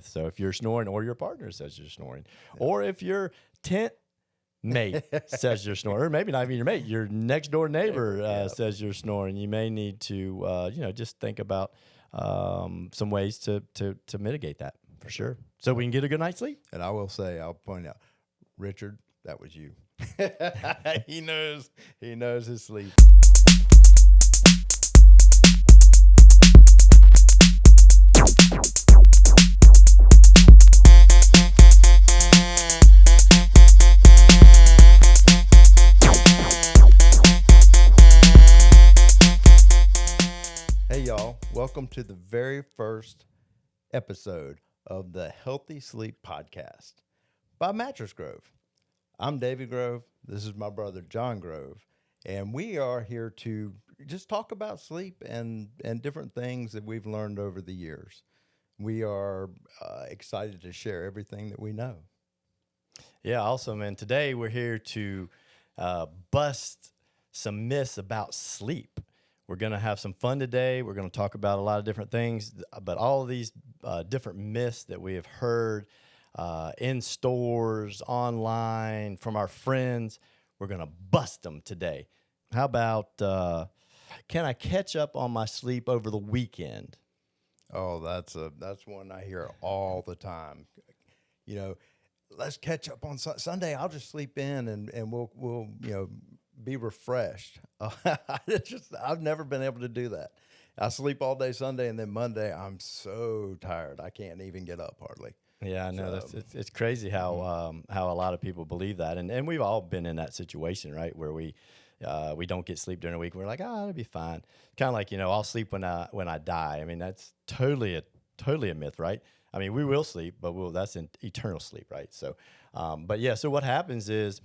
with. So if you're snoring or your partner says you're snoring, or if your tent mate says you're snoring, or maybe not even your mate, your next door neighbor says you're snoring, you may need to, just think about some ways to mitigate that for sure. So we can get a good night's sleep. And I will say, I'll point out, Richard, that was you. He knows his sleep. Hey y'all, welcome to the very first episode of the Healthy Sleep Podcast by MattressGrove. I'm David Grove. This is my brother, John Grove. And we are here to just talk about sleep and different things that we've learned over the years. We are excited to share everything that we know. Yeah, awesome. And today we're here to bust some myths about sleep. We're going to have some fun today. We're going to talk about a lot of different things, but all of these different myths that we have heard in stores, online, from our friends, we're going to bust them today. How about, can I catch up on my sleep over the weekend? Oh, that's one I hear all the time. You know, let's catch up on Sunday. I'll just sleep in and we'll be refreshed. I've never been able to do that. I sleep all day Sunday, and then Monday I'm so tired I can't even get up hardly. Yeah, I know. It's crazy how a lot of people believe that, and we've all been in that situation, right, where we don't get sleep during the week. We're like, it'll be fine. Kind of like, I'll sleep when I die. I mean, that's totally a myth, right? I mean, we will sleep, but that's in eternal sleep, right? So, so what happens is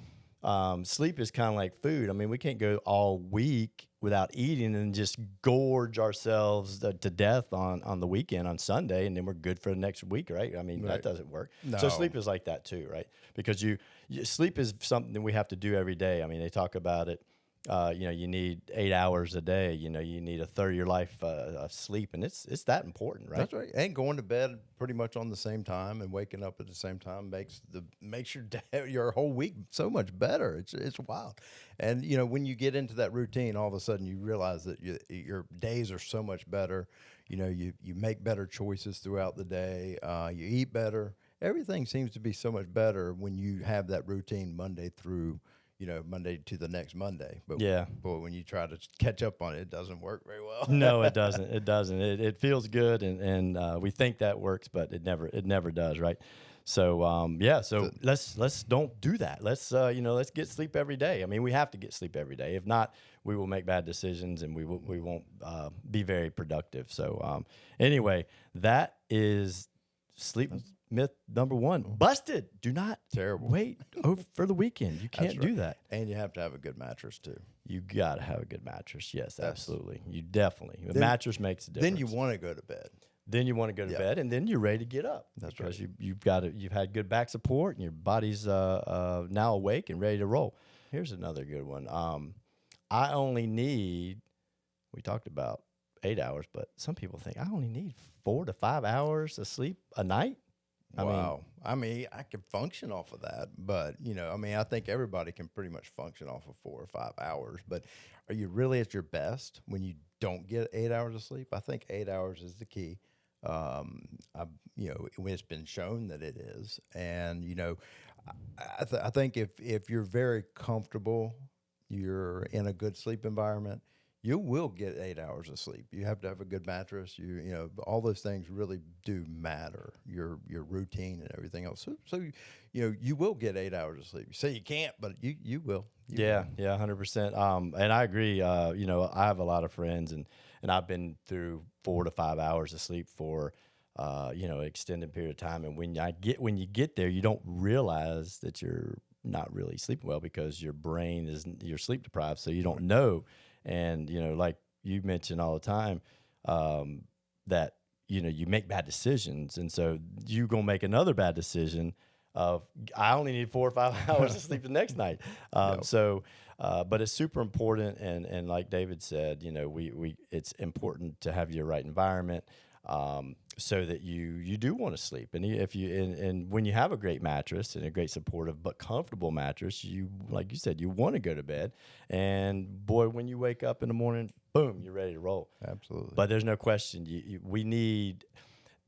sleep is kind of like food. I mean, we can't go all week without eating and just gorge ourselves to death on the weekend on Sunday, and then we're good for the next week, right? I mean, That doesn't work. No. So sleep is like that too, right? Because sleep is something that we have to do every day. I mean, they talk about it. You need 8 hours a day. You need a third of your life of sleep, and it's that important, right? That's right. And going to bed pretty much on the same time and waking up at the same time makes your day, your whole week so much better. It's wild. And when you get into that routine, all of a sudden you realize that your days are so much better. You make better choices throughout the day. You eat better. Everything seems to be so much better when you have that routine Monday through Monday to the next Monday. But when you try to catch up on it, it doesn't work very well. No, it doesn't. It doesn't. It feels good, and we think that works, but it never does, right? So so let's don't do that. Let's get sleep every day. I mean, we have to get sleep every day. If not, we will make bad decisions, and we won't be very productive. So anyway, that is sleep myth number one. Busted. Do not wait for the weekend. You can't do that. And you have to have a good mattress too. You got to have a good mattress. Yes, absolutely. You definitely. A mattress makes a difference. Then you want to go to bed. Then you want to go to bed, and then you're ready to get up. That's because right. You've had good back support, and your body's now awake and ready to roll. Here's another good one. I only need. We talked about 8 hours, but some people think I only need 4 to 5 hours of sleep a night. Wow. I mean, I can function off of that, but, I think everybody can pretty much function off of 4 or 5 hours. But are you really at your best when you don't get 8 hours of sleep? I think 8 hours is the key. It's been shown that it is. And, I think if you're very comfortable, you're in a good sleep environment, you will get 8 hours of sleep. You have to have a good mattress. All those things really do matter. Your routine and everything else. So you will get 8 hours of sleep. You say you can't, but you will. Yeah, 100%. And I agree. I have a lot of friends, and I've been through 4 to 5 hours of sleep for an extended period of time. And when you get there, you don't realize that you're not really sleeping well because your brain you're sleep deprived, so you don't know. And, like you mentioned all the time, that, you make bad decisions. And so you're going to make another bad decision of, I only need 4 or 5 hours of sleep the next night. But it's super important. And like David said, it's important to have your right environment. so that you do want to sleep. And if you and when you have a great mattress and a great supportive but comfortable mattress, you like you said, you want to go to bed. And boy, when you wake up in the morning, boom, you're ready to roll. Absolutely. But there's no question, we need.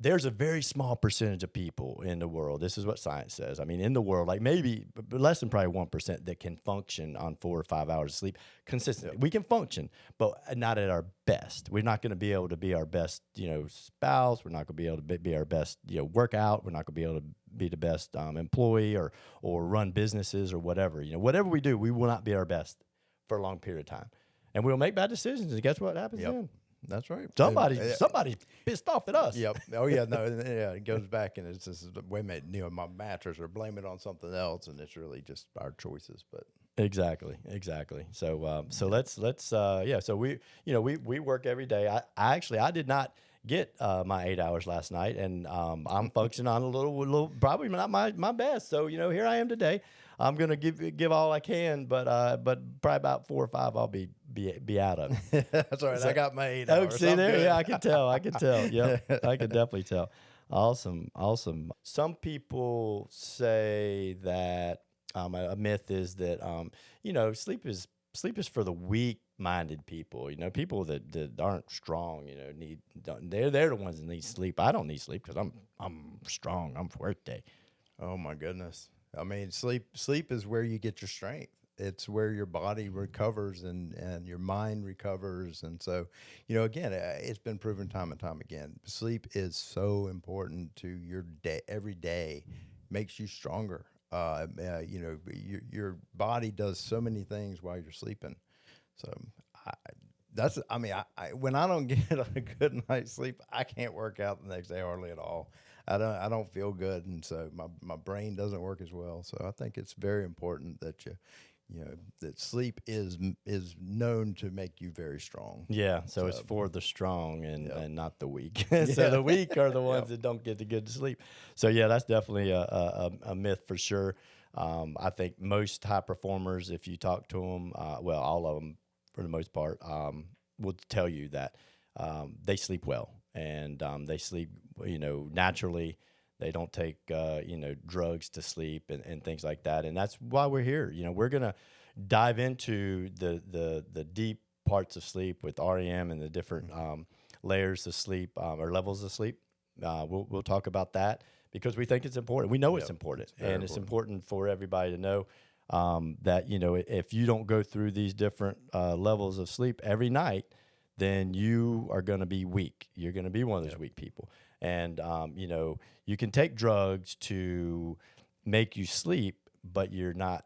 There's a very small percentage of people in the world. This is what science says. I mean, in the world, like maybe less than probably 1% that can function on 4 or 5 hours of sleep consistently. Yep. We can function, but not at our best. We're not going to be able to be our best, spouse. We're not going to be able to be our best, workout. We're not going to be able to be the best employee or run businesses or whatever. Whatever we do, we will not be our best for a long period of time, and we'll make bad decisions. And guess what happens then? That's right. Somebody's pissed off at us. Yep. Oh yeah. No. Yeah. It goes back and it's just wait a minute. My mattress, or blame it on something else, and it's really just our choices. But exactly. So let's So we work every day. I did not get my 8 hours last night, and I'm functioning on a little probably not my best. So here I am today. I'm gonna give all I can, but probably about 4 or 5 I'll be out of it. That's all right. So, I got my 8 hours. See there? Good. Yeah, I can tell. Yeah, I can definitely tell. Awesome. Some people say that a myth is that sleep is for the weak-minded people. People that aren't strong. They're the ones that need sleep. I don't need sleep because I'm strong. I'm fuerte. Oh my goodness. I mean, sleep is where you get your strength. It's where your body recovers and your mind recovers. And so, again, it's been proven time and time again. Sleep is so important to your day. Every day makes you stronger. Your body does so many things while you're sleeping. So when I don't get a good night's sleep, I can't work out the next day hardly at all. I don't feel good, and so my brain doesn't work as well. So I think it's very important that that sleep is known to make you very strong. Yeah, so it's for the strong and not the weak. So the weak are the ones that don't get the good sleep. So yeah, that's definitely a myth for sure. I think most high performers, if you talk to them, all of them for the most part, will tell you that they sleep well, and they sleep naturally. They don't take drugs to sleep and things like that, and that's why we're here. We're gonna dive into the deep parts of sleep with REM and the different layers of sleep or levels of sleep. We'll talk about that because we think it's important. We know it's important, and it's important for everybody to know that if you don't go through these different levels of sleep every night, then you are going to be weak. You're going to be one of those weak people. And, you can take drugs to make you sleep, but you're not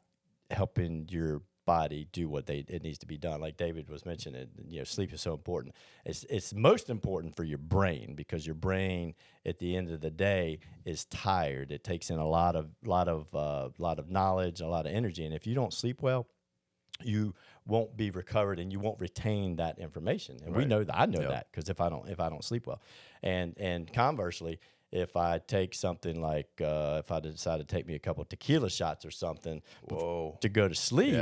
helping your body do what it needs to be done. Like David was mentioning, sleep is so important. It's most important for your brain, because your brain at the end of the day is tired. It takes in a lot of knowledge, a lot of energy. And if you don't sleep well, you won't be recovered and you won't retain that information. And we know that. I know that because if I don't sleep well, and conversely, if I take something like if I decide to take me a couple of tequila shots or something to go to sleep,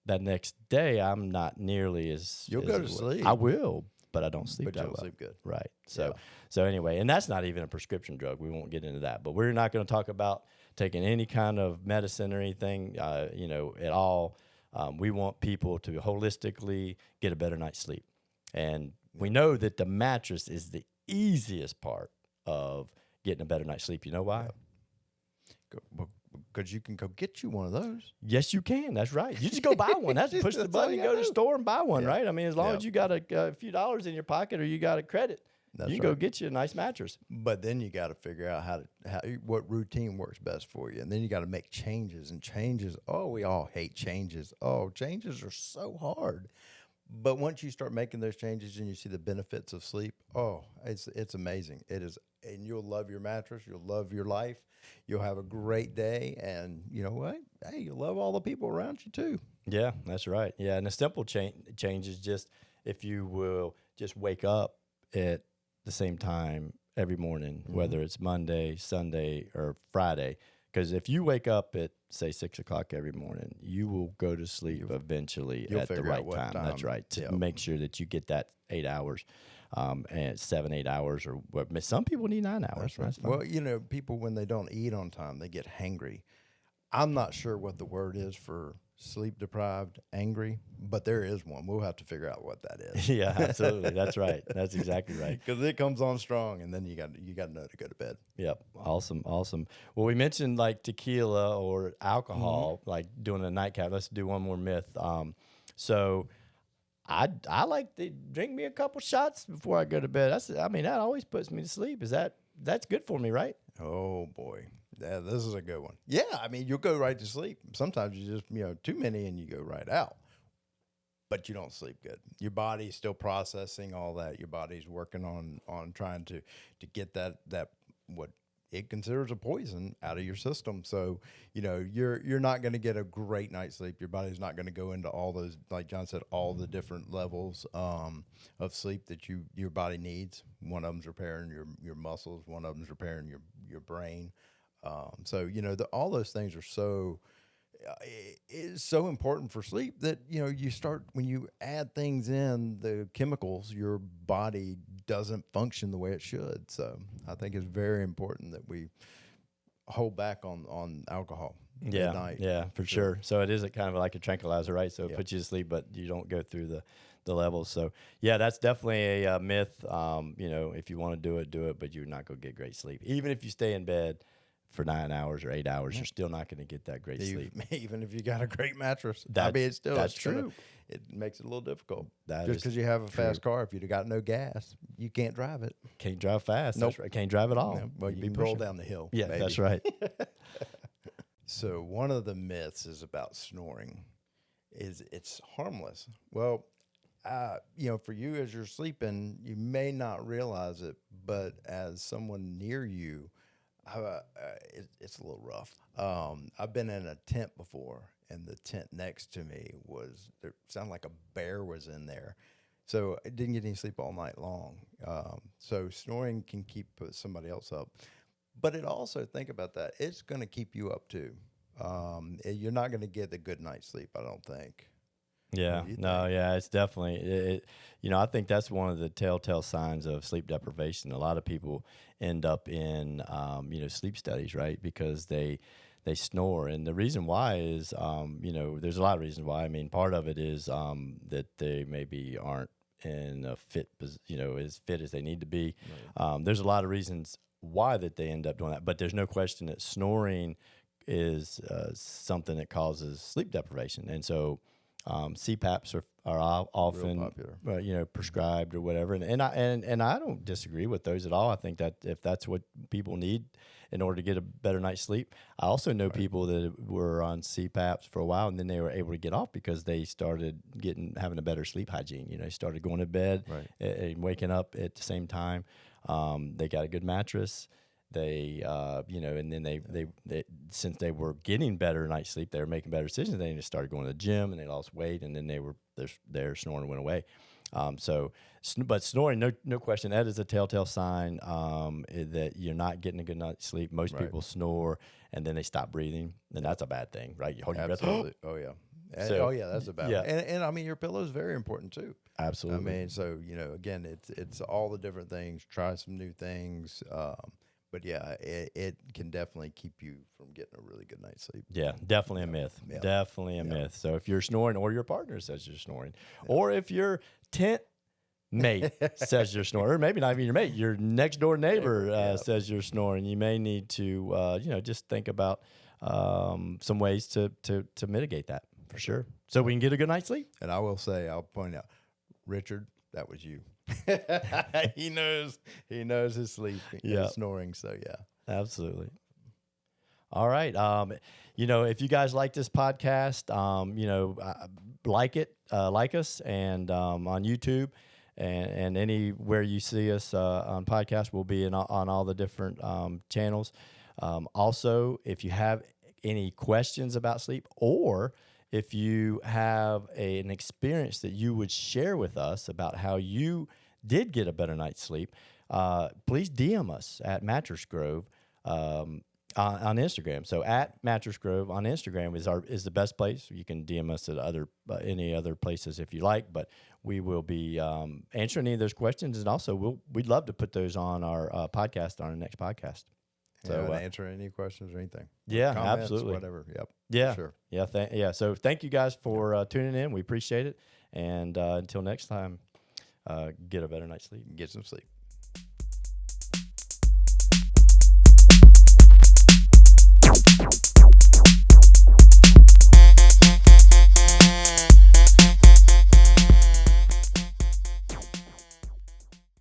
that next day I'm not nearly as you'll go to sleep. I will, but I don't sleep but that you don't well. Sleep good, right? So anyway, and that's not even a prescription drug. We won't get into that, but we're not going to talk about taking any kind of medicine or anything, at all. We want people to holistically get a better night's sleep. And we know that the mattress is the easiest part of getting a better night's sleep. You know why? Because you can go get you one of those. Yes, you can. That's right. You just go buy one. That's push the button, you go to the store and buy one, right? I mean, as long as you got a few dollars in your pocket or you got a credit, you can go get you a nice mattress. But then you got to figure out what routine works best for you, and then you got to make changes. And changes, we all hate changes. Changes are so hard. But once you start making those changes and you see the benefits of sleep, it's amazing. It is, and you'll love your mattress. You'll love your life. You'll have a great day, and you know what? Hey, you'll love all the people around you too. Yeah, that's right. Yeah, and a simple change is just if you will just wake up at the same time every morning, whether it's Monday, Sunday, or Friday. Because if you wake up at, say, 6 o'clock every morning, you will go to sleep eventually at the right time. That's right, to make sure that you get that 8 hours. and 7-8 hours, or some people need 9 hours. That's right. That's fine. Well, you know, people, when they don't eat on time, they get hangry. I'm not sure what the word is for sleep deprived angry, but there is one. We'll have to figure out what that is. Yeah, absolutely. That's right. That's exactly right. Because it comes on strong, and then you got to know to go to bed. Yep. Awesome. Awesome. Well, we mentioned like tequila or alcohol, Mm-hmm. like doing a nightcap. Let's do one more myth. So I like to drink me a couple shots before I go to bed. That always puts me to sleep. That's good for me, right? Oh boy, yeah, this is a good one. Yeah, I mean, you'll go right to sleep. Sometimes you just too many and you go right out, but you don't sleep good. Your body's still processing all that. Your body's working on trying to get that what it considers a poison out of your system. So you're not going to get a great night's sleep. Your body's not going to go into all those, like John said, all the different levels of sleep that your body needs. One of them's repairing your muscles. One of them's repairing your brain. So all those things are so is so important for sleep that you start, when you add things in the chemicals, your body doesn't function the way it should. So I think it's very important that we hold back on alcohol at night. Yeah, for sure. So it is kind of like a tranquilizer, right? So it puts you to sleep, but you don't go through the levels. So yeah, that's definitely a myth. If you want to do it, but you're not going to get great sleep. Even if you stay in bed for 9 hours or 8 hours, you're still not going to get that great sleep. Even if you got a great mattress, That's true. It makes it a little difficult. That Just is because you have a true. fast car, if you've got no gas, you can't drive it. Can't drive fast. Nope. That's right. Can't drive at all. Yeah, well, you Be can roll pushing. down the hill. Yeah, maybe. that's right. So one of the myths is about snoring. It's harmless. Well, for you, as you're sleeping, you may not realize it, but as someone near you, it's a little rough. I've been in a tent before, and the tent next to me sounded like a bear was in there. So I didn't get any sleep all night long. So snoring can keep somebody else up. But it also, think about that, it's going to keep you up too. You're not going to get a good night's sleep, I don't think. Yeah, it's definitely I think that's one of the telltale signs of sleep deprivation. A lot of people end up in sleep studies, right? Because they snore, and the reason why is there's a lot of reasons why. I mean, part of it is that they maybe aren't in a as fit as they need to be. Right. There's a lot of reasons why that they end up doing that, but there's no question that snoring is something that causes sleep deprivation, and so CPAPs are often prescribed or whatever, and I don't disagree with those at all. I think that if that's what people need in order to get a better night's sleep, I also know people that were on CPAPs for a while and then they were able to get off because they started having a better sleep hygiene. They started going to bed and waking up at the same time. They got a good mattress. They, and then they since they were getting better night's sleep, they were making better decisions. They just started going to the gym and they lost weight, and then their snoring went away. But snoring, no question, that is a telltale sign that you're not getting a good night's sleep. Most people snore and then they stop breathing, and that's a bad thing, right? You hold your breath. Absolutely. Oh yeah. That's a bad one. And I mean, your pillow is very important too. Absolutely. I mean, so again, it's all the different things. Try some new things. But yeah, it can definitely keep you from getting a really good night's sleep. Yeah, definitely a myth. Yeah. Definitely a myth. So if you're snoring, or your partner says you're snoring, or if your tent mate says you're snoring, or maybe not even your mate, your next door neighbor says you're snoring, you may need to just think about some ways to mitigate that for sure, so we can get a good night's sleep. And I will say, I'll point out, Richard, that was you. he knows his sleep, his snoring. So yeah, absolutely. All right. If you guys like this podcast, like us, and on YouTube, and anywhere you see us on podcast, we'll be on all the different channels. Also, if you have any questions about sleep, or if you have an experience that you would share with us about how you did get a better night's sleep, please DM us at MattressGrove. on Instagram. So at MattressGrove on Instagram is the best place. You can DM us at any other places if you like, but we will be answering any of those questions, and also we'd love to put those on our podcast on our next podcast. So answer any questions or anything. Yeah, comments, absolutely. Whatever. Yep. Yeah. Sure. Yeah. So thank you guys for tuning in. We appreciate it. And until next time, get a better night's sleep. Get some sleep.